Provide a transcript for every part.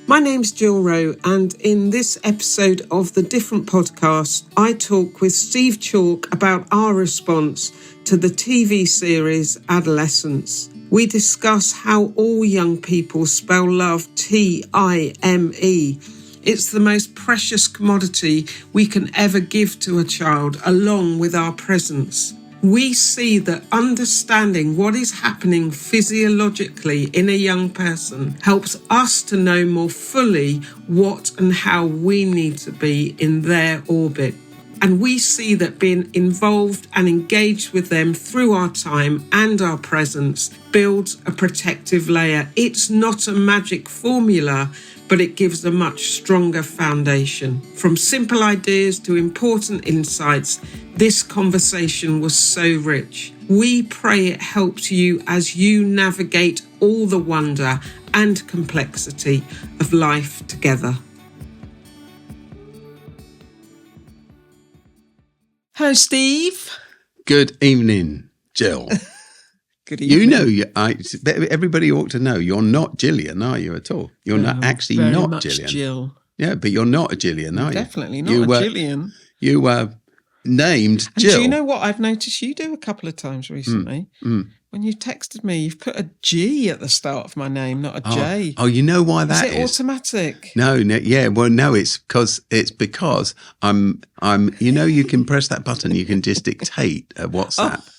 My name's Jill Rowe, and in this episode of the Different Podcast, I talk with Steve Chalke about our response to the TV series Adolescence. We discuss how all young people spell love Time. It's the most precious commodity we can ever give to a child, along with our presence. We see that understanding what is happening physiologically in a young person helps us to know more fully what and how we need to be in their orbit. And we see that being involved and engaged with them through our time and our presence builds a protective layer. It's not a magic formula, but it gives a much stronger foundation. From simple ideas to important insights, this conversation was so rich. We pray it helps you as you navigate all the wonder and complexity of life together. Hello, Steve. Good evening, Jill. Good evening. You know, everybody ought to know you're not Gillian, are you, at all? You're not actually very not much Gillian. Jill. Yeah, but you're not a Gillian, are you? Definitely not a Gillian. You were named And Jill. do you know what I've noticed you do a couple of times recently? When you texted me, you've put a G at the start of my name, not a J. Oh, you know why that is? Is it automatic? No, yeah, well, no, it's because I'm. You know, you can press that button, you can just dictate a WhatsApp. Oh.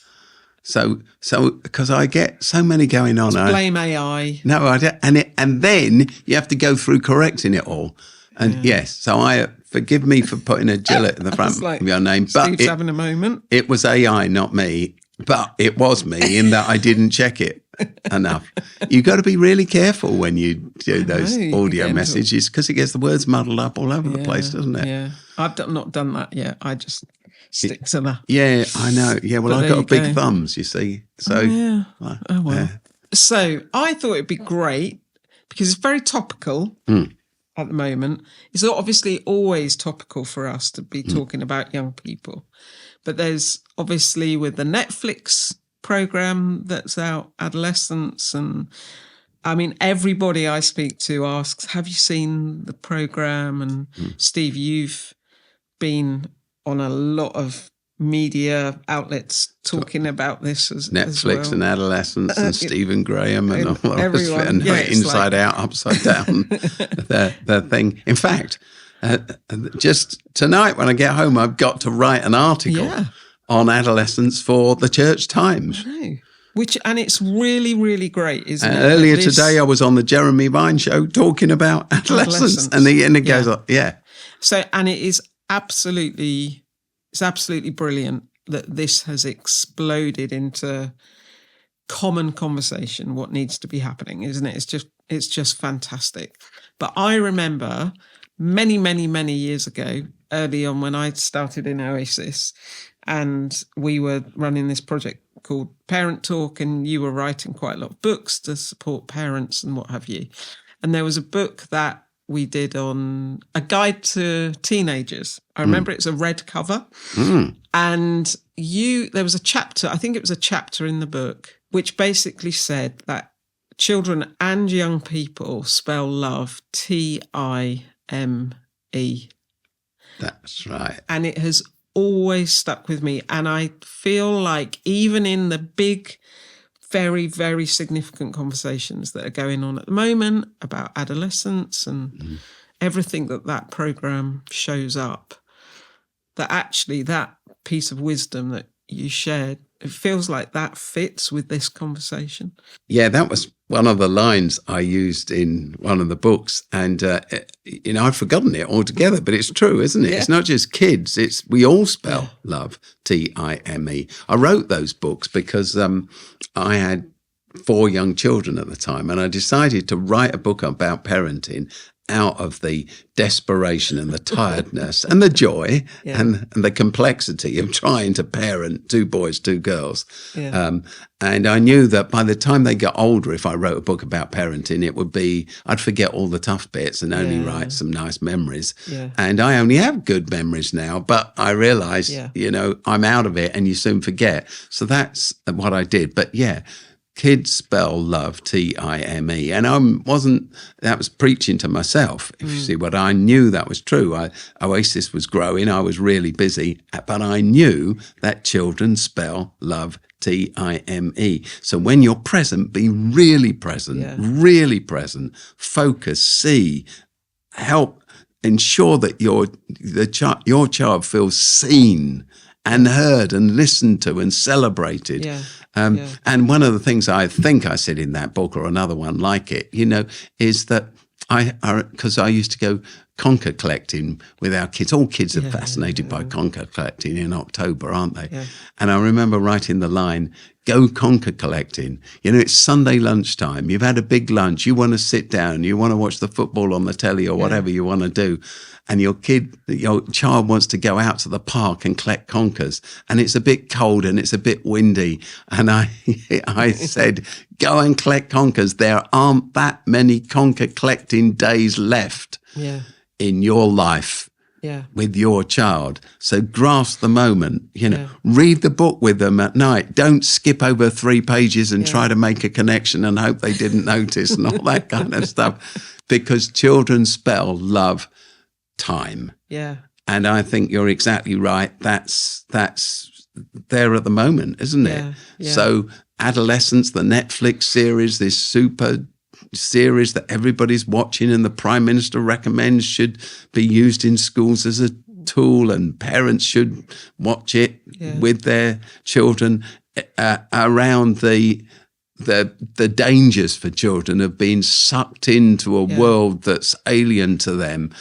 So, because I get so many going on. Blame AI. No, I don't. And then you have to go through correcting it all. And yes, so forgive me for putting a Jill at the front of your name. But Steve's having a moment. It was AI, not me. But it was me in that I didn't check it enough. You've got to be really careful when you do those audio messages because it gets the words muddled up all over the place, doesn't it? Yeah, I've not done that yet. I just stick to that. Yeah, I know. Yeah, well, I've got big thumbs, you see. So, oh well. So I thought it'd be great because it's very topical at the moment. It's obviously always topical for us to be talking about young people. But there's obviously with the Netflix program that's out, Adolescence, and I mean, everybody I speak to asks, have you seen the program? And Steve, you've been on a lot of media outlets talking about this as Netflix as well. And Adolescence and Stephen Graham and all everyone. And Inside Out, Upside Down, the thing. In fact, just tonight when I get home, I've got to write an article on adolescence for the Church Times. I know. And it's really, really great, isn't it? Earlier today, I was on the Jeremy Vine show talking about adolescence. And it goes on, So, and it's absolutely brilliant that this has exploded into common conversation, what needs to be happening, isn't it? It's just fantastic. But I remember many, many, many years ago, early on when I started in Oasis, and we were running this project called Parent Talk, and you were writing quite a lot of books to support parents and what have you. And there was a book that we did on a guide to teenagers. I remember it's a red cover. And there was a chapter, I think it was a chapter in the book, which basically said that children and young people spell love Time. That's right. And it has always stuck with me. And I feel like even in the big, very, very significant conversations that are going on at the moment about adolescence and everything that program shows up, that actually that piece of wisdom that you shared, it feels like that fits with this conversation. Yeah, that was one of the lines I used in one of the books. And, I'd forgotten it altogether, but it's true, isn't it? Yeah. It's not just kids. We all spell love, Time. I wrote those books because I had 4 young children at the time, and I decided to write a book about parenting out of the desperation and the tiredness and the joy and the complexity of trying to parent 2 boys, 2 girls. Yeah. And I knew that by the time they got older, if I wrote a book about parenting, I'd forget all the tough bits and only write some nice memories. Yeah. And I only have good memories now, but I realized, I'm out of it and you soon forget. So that's what I did. But Kids spell love, Time. And that was preaching to myself, if you see what I knew that was true. Oasis was growing, I was really busy, but I knew that children spell love, Time. So when you're present, be really present, focus, see, help, ensure that your child feels seen and heard and listened to and celebrated. And one of the things I think I said in that book, or another one like it, is that because I used to go conker collecting with our kids. All kids are fascinated by conker collecting in October, aren't they? Yeah. And I remember writing the line, go conker collecting. It's Sunday lunchtime. You've had a big lunch. You want to sit down. You want to watch the football on the telly or whatever you want to do. And your child wants to go out to the park and collect conkers. And it's a bit cold and it's a bit windy. And I said, go and collect conkers. There aren't that many conker collecting days left in your life with your child. So grasp the moment, read the book with them at night. Don't skip over 3 pages and try to make a connection and hope they didn't notice and all that kind of stuff. Because children spell love time. Yeah. And I think you're exactly right. That's there at the moment, isn't it? Yeah. So Adolescence, the Netflix series, this super series that everybody's watching and the Prime Minister recommends should be used in schools as a tool, and parents should watch it with their children around the dangers for children of being sucked into a world that's alien to them,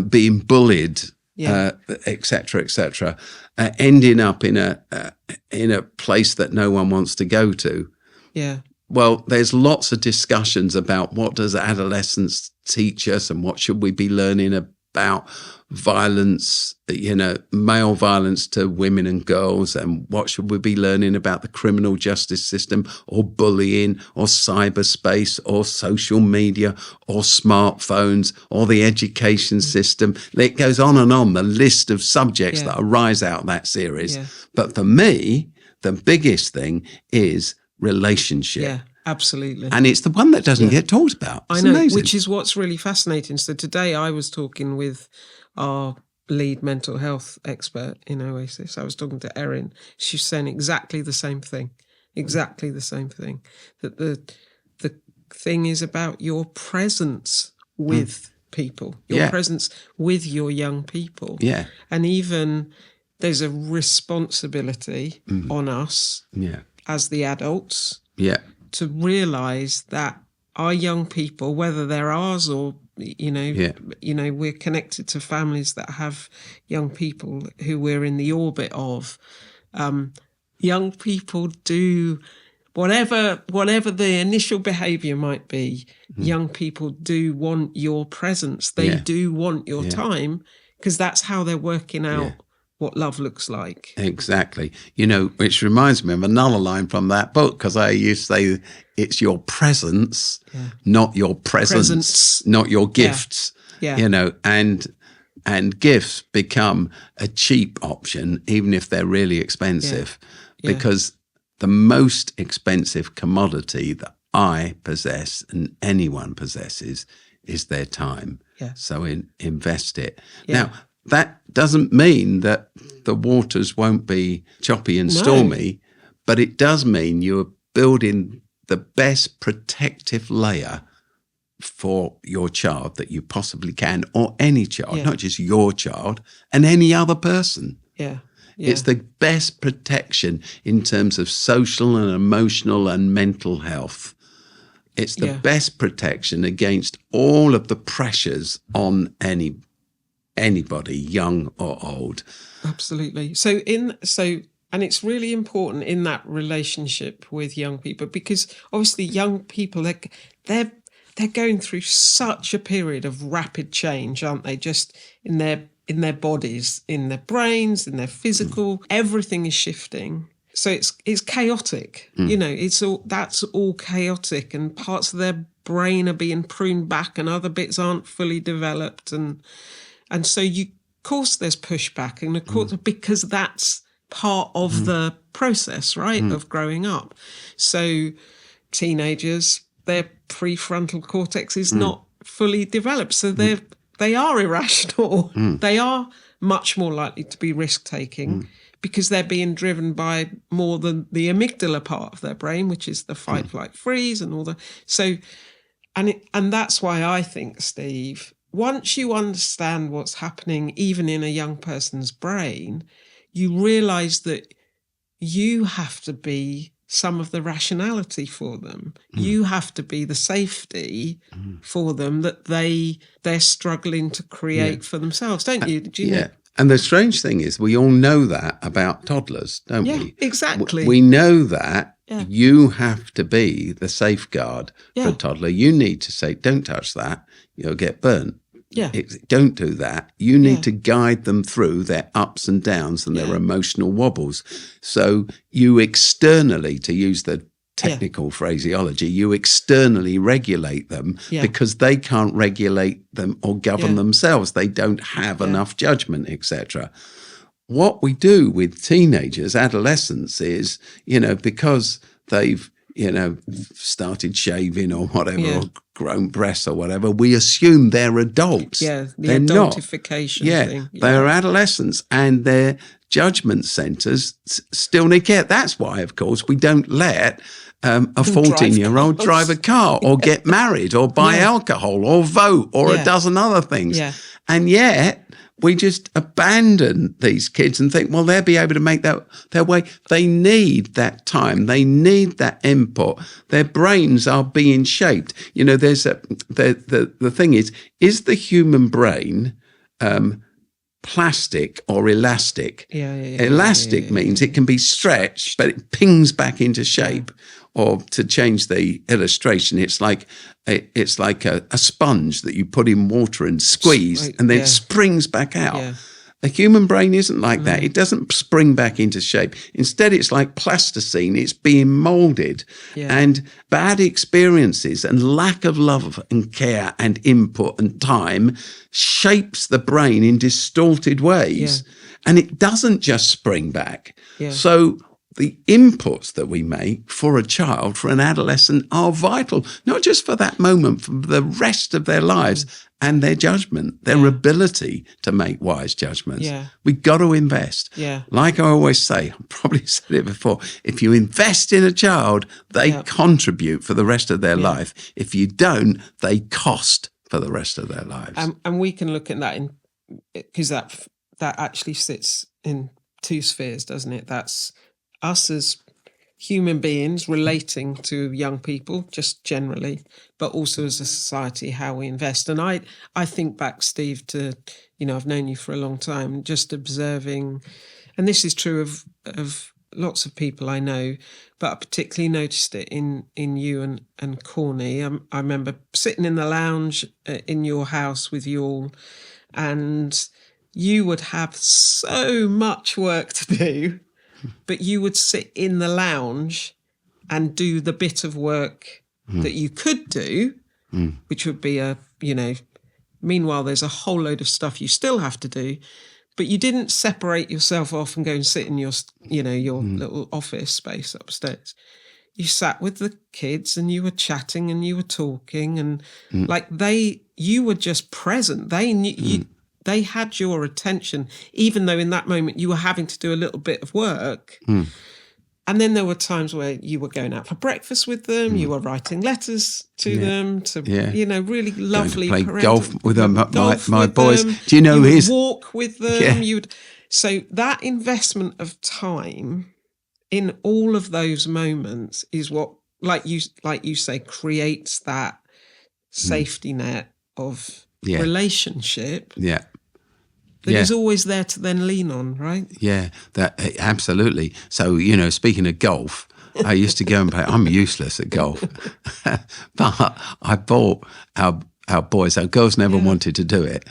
being bullied, et cetera, ending up in a place that no one wants to go to. Yeah. Well, there's lots of discussions about what does adolescence teach us and what should we be learning about violence, male violence to women and girls, and what should we be learning about the criminal justice system or bullying or cyberspace or social media or smartphones or the education system. It goes on and on, the list of subjects that arise out of that series. Yeah. But for me, the biggest thing is relationship. Yeah, absolutely. And it's the one that doesn't get talked about. It's amazing. Which is what's really fascinating. So today I was talking with our lead mental health expert in Oasis. I was talking to Erin. She's saying exactly the same thing. That the thing is about your presence with people, your presence with your young people. Yeah. And even there's a responsibility on us as the adults to realise that our young people, whether they're ours or we're connected to families that have young people who we're in the orbit of. Young people do whatever the initial behaviour might be. Young people do want your presence. They do want your time, because that's how they're working out what love looks like. Exactly. Which reminds me of another line from that book, because I used to say it's your presence, not your presents, not your gifts. And gifts become a cheap option, even if they're really expensive, because the most expensive commodity that I possess and anyone possesses is their time. Yeah. So invest it. Yeah. Now, that doesn't mean that the waters won't be choppy and stormy, but it does mean you're building the best protective layer for your child that you possibly can, or any child, not just your child, and any other person. Yeah. It's the best protection in terms of social and emotional and mental health. It's the best protection against all of the pressures on anybody, young or old. Absolutely. And it's really important in that relationship with young people, because obviously young people, they're going through such a period of rapid change, aren't they? Just in their bodies, in their brains, in their physical, everything is shifting. So it's chaotic. That's all chaotic, and parts of their brain are being pruned back and other bits aren't fully developed, and so of course there's pushback, and of course because that's part of the process, right, of growing up. So teenagers, their prefrontal cortex is not fully developed. So they are irrational. They are much more likely to be risk-taking because they're being driven by more than the amygdala part of their brain, which is the fight, flight, freeze and all that. So, and that's why I think, Steve, once you understand what's happening even in a young person's brain, you realise that you have to be some of the rationality for them. You have to be the safety for them that they're struggling to create for themselves, don't you? Do you know? And the strange thing is we all know that about toddlers, don't we? Yeah, exactly. We know that you have to be the safeguard for a toddler. You need to say, don't touch that, you'll get burnt. Yeah. Don't do that. You need to guide them through their ups and downs and their emotional wobbles. So you externally, to use the technical phraseology, you externally regulate them because they can't regulate them or govern themselves. They don't have enough judgment, etc. What we do with teenagers, adolescents, is, because they've started shaving or whatever, or grown breasts or whatever, we assume they're adults. Yeah, the they're adultification thing. Yeah, they're adolescents and their judgment centres still need care. That's why, of course, we don't let a 14-year-old drive a car or get married or buy alcohol or vote or a dozen other things. Yeah. And yet we just abandon these kids and think, well, they'll be able to make their way. They need that time. They need that input. Their brains are being shaped. There's the thing is the human brain plastic or elastic? Elastic means it can be stretched, but it pings back into shape. Or to change the illustration, it's like a sponge that you put in water and squeeze, and then it springs back out. Yeah. A human brain isn't like that. It doesn't spring back into shape. Instead, it's like plasticine. It's being molded. Yeah. And bad experiences and lack of love and care and input and time shapes the brain in distorted ways. Yeah. And it doesn't just spring back. Yeah. So the inputs that we make for a child, for an adolescent, are vital, not just for that moment, for the rest of their lives and their judgment, their ability to make wise judgments. Yeah. We've got to invest. Yeah. Like I always say, I've probably said it before, if you invest in a child, they contribute for the rest of their life. If you don't, they cost for the rest of their lives. And we can look at that because that actually sits in two spheres, doesn't it? That's us as human beings relating to young people, just generally, but also as a society, how we invest. And I think back, Steve, to, I've known you for a long time, just observing, and this is true of lots of people I know, but I particularly noticed it in you and Corny. I remember sitting in the lounge in your house with you all, and you would have so much work to do, but you would sit in the lounge and do the bit of work that you could do, which would be meanwhile there's a whole load of stuff you still have to do, but you didn't separate yourself off and go and sit in your little office space upstairs. You sat with the kids and you were chatting and you were talking and you were just present. They knew they had your attention, even though in that moment you were having to do a little bit of work. And then there were times where you were going out for breakfast with them, you were writing letters to them, to really lovely going to play golf with them. My boys, do you know you would walk with them? You would. So that investment of time in all of those moments is what, like you say, creates that safety net of relationship. Yeah. That is always there to then lean on, right? Yeah, that absolutely. So, speaking of golf, I used to go and play. I'm useless at golf. But I bought our boys, our girls never wanted to do it.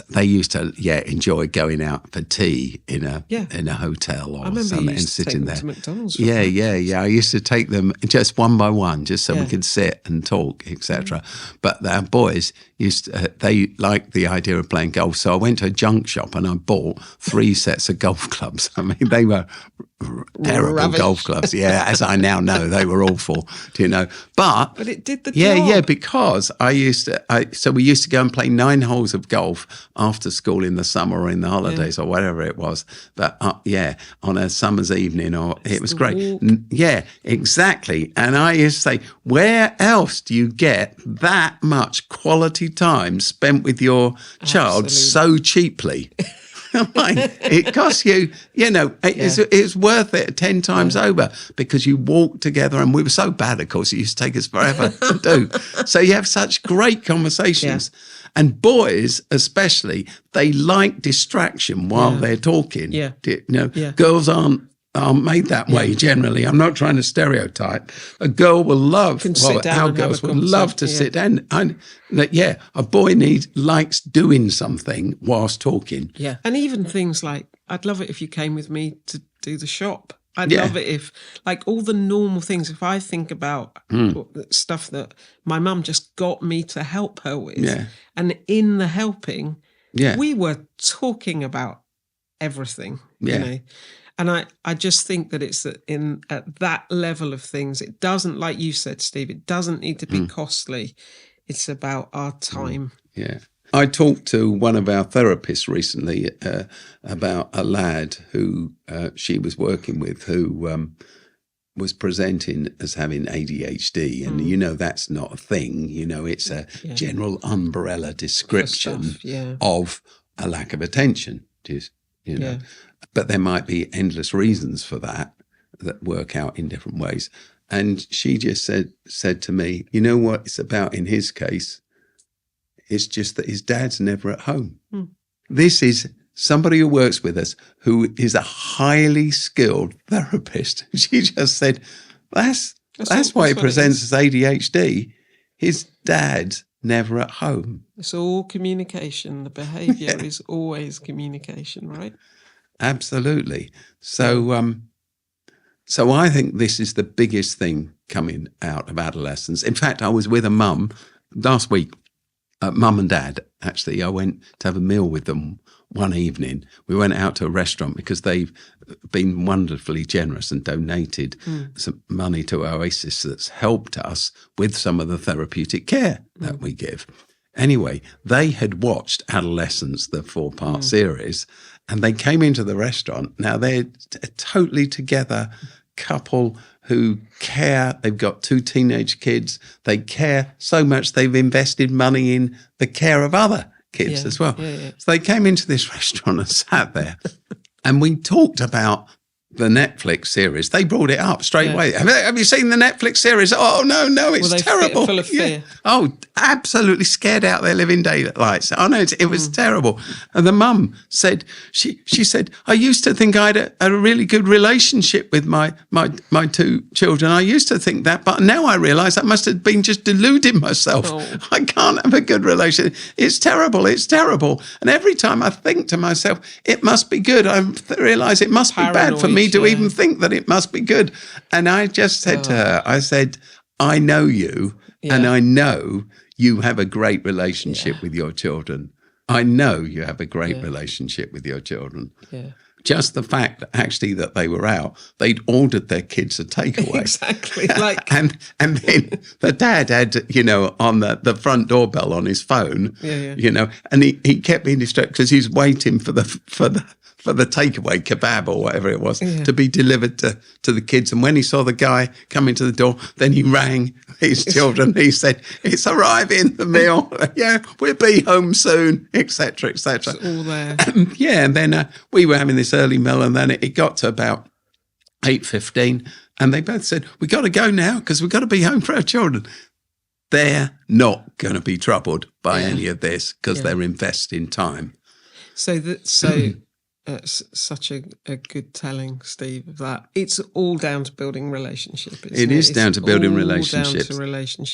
They used to enjoy going out for tea in a hotel or something and sitting there. To McDonald's. Yeah. I used to take them just one by one, just so we could sit and talk, etc. But our boys they liked the idea of playing golf, so I went to a junk shop and I bought 3 sets of golf clubs. I mean, they were terrible Rubbish. golf clubs. Yeah, as I now know, they were awful, But it did the yeah, job. yeah, because so we used to go and play 9 holes of golf after school in the summer or in the holidays or whatever it was. But on a summer's evening, it was great. Yeah, exactly. And I used to say, where else do you get that much quality time spent with your child so cheaply? It costs you, it's worth it 10 times over because you walk together, and we were so bad, of course, it used to take us forever to do. So you have such great conversations. And boys, especially, they like distraction while they're talking. Girls aren't made that way generally. I'm not trying to stereotype. A girl will love, our girls would love to sit down. A boy likes doing something whilst talking. Yeah. And even things like, I'd love it if you came with me to do the shop. I'd love it if, like, all the normal things, if I think about stuff that my mum just got me to help her with, and in the helping, we were talking about everything, And I just think that it's at that level of things, it doesn't, like you said, Steve, it doesn't need to be costly. It's about our time. Yeah. I talked to one of our therapists recently about a lad who she was working with who was presenting as having ADHD. And, that's not a thing. It's a general umbrella description of a lack of attention, But there might be endless reasons for that work out in different ways. And she just said to me, you know what it's about in his case? It's just that his dad's never at home. This is somebody who works with us who is a highly skilled therapist. She just said, that's why he presents as ADHD. His dad's never at home. It's all communication. The behaviour is always communication, right? Absolutely. So I think this is the biggest thing coming out of adolescence. In fact, I was with a mum last week, mum and dad, actually. I went to have a meal with them one evening. We went out to a restaurant because they've been wonderfully generous and donated some money to Oasis that's helped us with some of the therapeutic care that we give. Anyway, they had watched Adolescence, the 4-part series, and they came into the restaurant. Now, they're a totally together couple who care. They've got 2 teenage kids. They care so much they've invested money in the care of other kids as well. So they came into this restaurant and sat there, and we talked about the Netflix series. They brought it up straight away. Have you seen the Netflix series? Oh, no, it's terrible. Full of fear. Oh, absolutely scared out their living daylights. Oh, no, it was terrible. And the mum said, she said, I used to think I had a really good relationship with my 2 children. I used to think that, but now I realise I must have been just deluding myself. Oh. I can't have a good relationship. It's terrible. And every time I think to myself, it must be good, I realise it must be bad for me to even think that it must be good. And I just said to her, I said, I know you, and I know you have a great relationship with your children. I know you have a great relationship with your children. Yeah. Just the fact actually that they were out, they'd ordered their kids a takeaway. Exactly. And then the dad had, on the front doorbell on his phone, and he kept being distracted because he's waiting for the takeaway kebab or whatever it was to be delivered to the kids. And when he saw the guy coming to the door, then he rang his children. He said, it's arriving, the meal. We'll be home soon, etc., etc. It's all there. And then we were having this early meal, and then it got to about 8:15, and they both said, we got to go now because we've got to be home for our children. They're not going to be troubled by any of this because they're investing time. Such a good telling, Steve, of that. It's all down to building relationship. It is down to building relationships.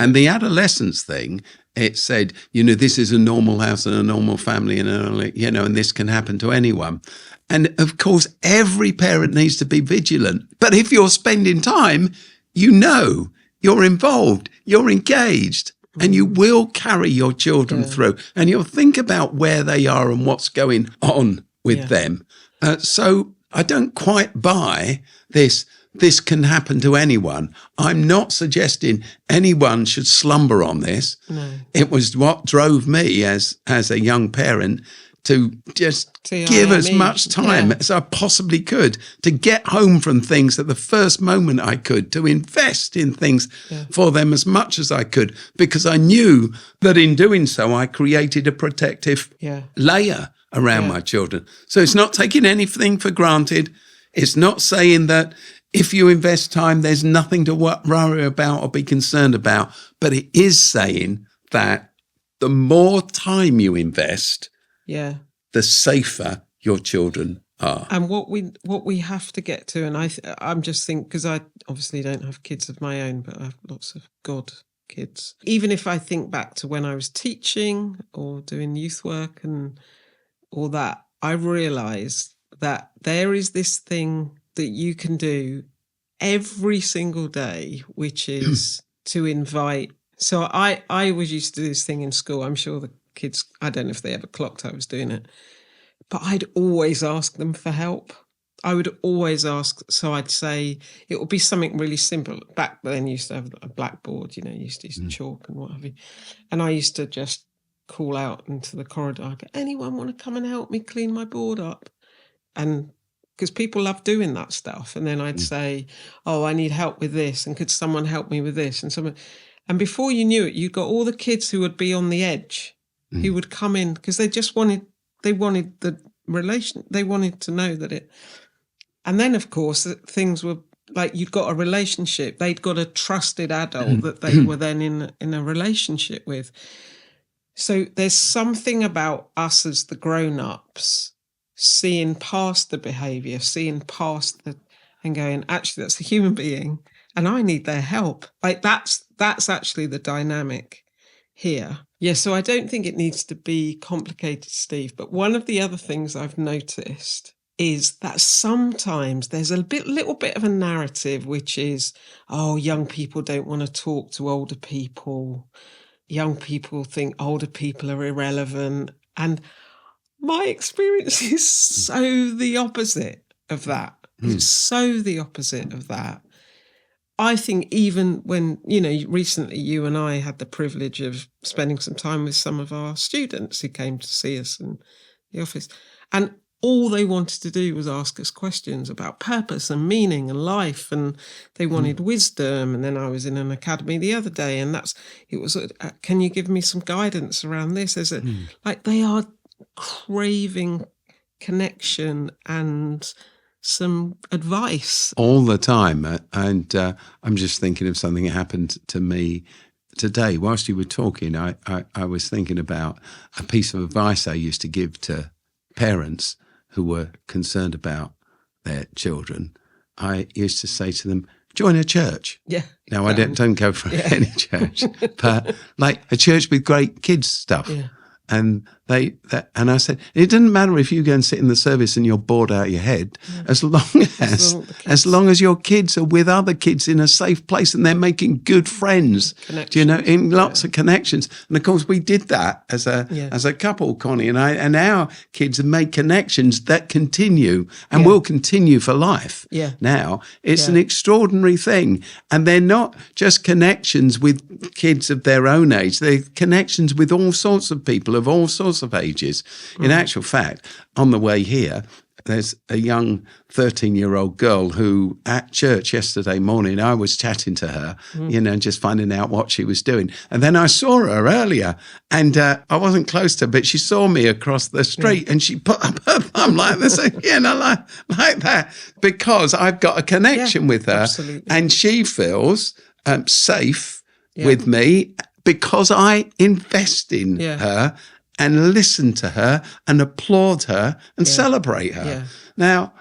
And the adolescence thing, it said, this is a normal house and a normal family, and and this can happen to anyone. And of course, every parent needs to be vigilant. But if you're spending time, you're involved, you're engaged, and you will carry your children through, and you'll think about where they are and what's going on with them. So I don't quite buy this. This can happen to anyone. I'm not suggesting anyone should slumber on this. No. It was what drove me as a young parent to just give as much time as I possibly could to get home from things at the first moment I could, to invest in things for them as much as I could, because I knew that in doing so, I created a protective layer around my children. So it's not taking anything for granted. It's not saying that if you invest time, there's nothing to worry about or be concerned about. But it is saying that the more time you invest, the safer your children are. And what we have to get to, and I'm just thinking, because I obviously don't have kids of my own, but I have lots of God kids. Even if I think back to when I was teaching or doing youth work and all that, I realised that there is this thing that you can do every single day, which is to invite. So I always used to do this thing in school. I'm sure the kids, I don't know if they ever clocked I was doing it, but I'd always ask them for help. I would always ask. So I'd say it would be something really simple. Back then, you used to have a blackboard, you used to use chalk and what have you. And I used to just call out into the corridor, I go, anyone want to come and help me clean my board up? And because people love doing that stuff. And then I'd say, I need help with this. And could someone help me with this? And before you knew it, you got all the kids who would be on the edge, who would come in because they just wanted the relation. They wanted to know that it. And then, of course, things were like you'd got a relationship. They'd got a trusted adult that they were then in a relationship with. So there's something about us as the grown-ups seeing past the behaviour, seeing past and going, actually, that's a human being and I need their help. Like that's actually the dynamic here. Yeah, so I don't think it needs to be complicated, Steve. But one of the other things I've noticed is that sometimes there's a little bit of a narrative, which is, young people don't want to talk to older people. Young people think older people are irrelevant. And my experience is so the opposite of that. It's so the opposite of that. I think even when, recently you and I had the privilege of spending some time with some of our students who came to see us in the office, and all they wanted to do was ask us questions about purpose and meaning and life, and they wanted wisdom. And then I was in an academy the other day, and it was, can you give me some guidance around this? They are craving connection and some advice all the time. And I'm just thinking of something that happened to me today. Whilst you were talking, I was thinking about a piece of advice I used to give to parents who were concerned about their children. I used to say to them, join a church. Yeah. Now, I don't go for any church, but like a church with great kids stuff. Yeah. And and I said, it doesn't matter if you go and sit in the service and you're bored out of your head, as long as your kids are with other kids in a safe place and they're making good friends, in lots of connections. And of course, we did that as a couple, Connie and I, and our kids have made connections that continue and will continue for life. Yeah. Now, it's an extraordinary thing. And they're not just connections with kids of their own age. They're connections with all sorts of people of all sorts of ages. In actual fact, on the way here, there's a young 13-year-old girl who at church yesterday morning, I was chatting to her, just finding out what she was doing. And then I saw her earlier and I wasn't close to her, but she saw me across the street and she put up her thumb like this, like that, because I've got a connection with her. Absolutely. And she feels safe with me because I invest in her and listen to her and applaud her and celebrate her. Yeah. Now,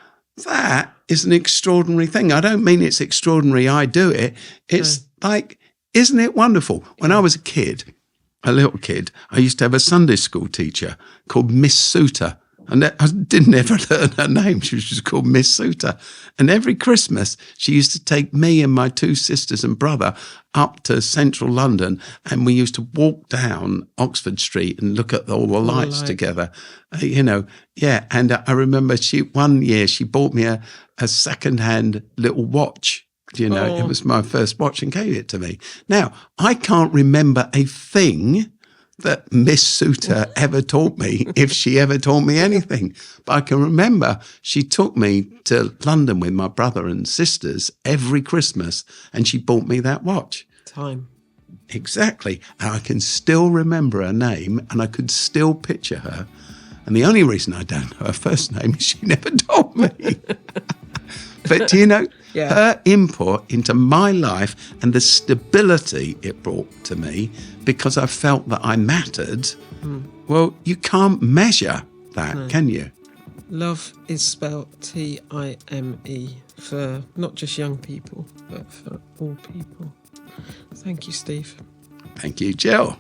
that is an extraordinary thing. I don't mean it's extraordinary I do it. It's like, isn't it wonderful? When I was a little kid, I used to have a Sunday school teacher called Miss Suter. And I didn't ever learn her name. She was just called Miss Suter. And every Christmas, she used to take me and my 2 sisters and brother up to central London, and we used to walk down Oxford Street and look at all the lights together. Yeah. And I remember one year she bought me a second-hand little watch. It was my first watch and gave it to me. Now, I can't remember a thing that Miss Suter ever taught me, if she ever taught me anything. But I can remember she took me to London with my brother and sisters every Christmas, and she bought me that watch. Time. Exactly. And I can still remember her name, and I could still picture her. And the only reason I don't know her first name is she never told me. But her input into my life and the stability it brought to me, because I felt that I mattered, well, you can't measure that, can you? Love is spelled T-I-M-E for not just young people, but for all people. Thank you, Steve. Thank you, Jill.